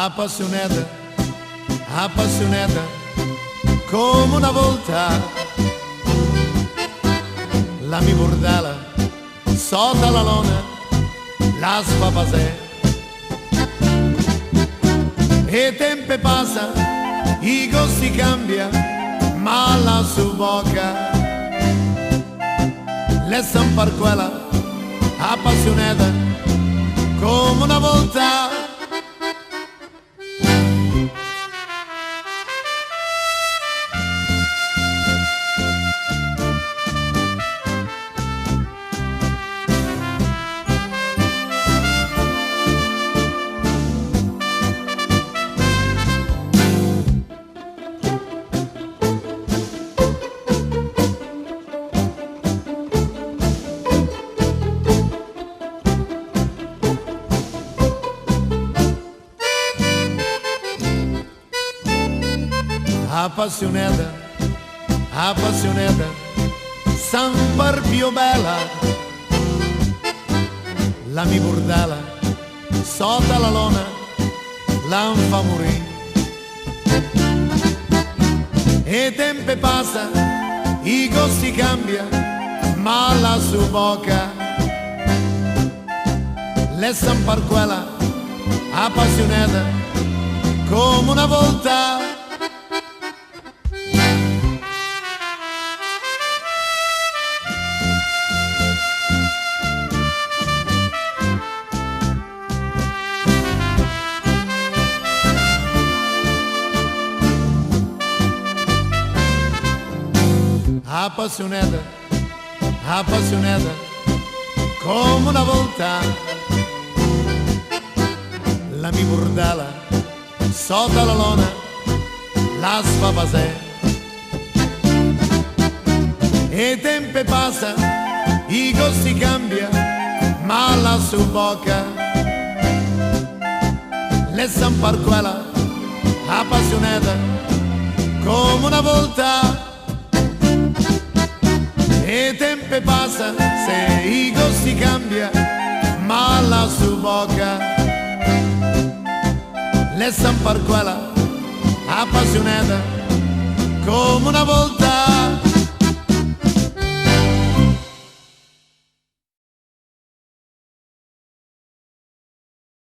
appassionata, appassionata, come una volta la mi bordala sotto la lona, la sfapasè. E tempo passa, i gusti cambia, ma la sua bocca le per quella appassionata come una volta. Appassionata, appassionata, sempre più bella, la mi bordala sotto la lona, la fa morire. E tempo passa, i gusti cambia, ma la sua bocca le sempre quella appassionata come una volta. Appassionata, appassionata, come una volta la mi bordala sotto la lona, la sfapasè. E tempo passa, i gusti cambia, ma la sua bocca le sempre quella appassionata come una volta. E tempo passa, se i gusti cambia, ma la sua bocca le sempre quella appassionata come una volta.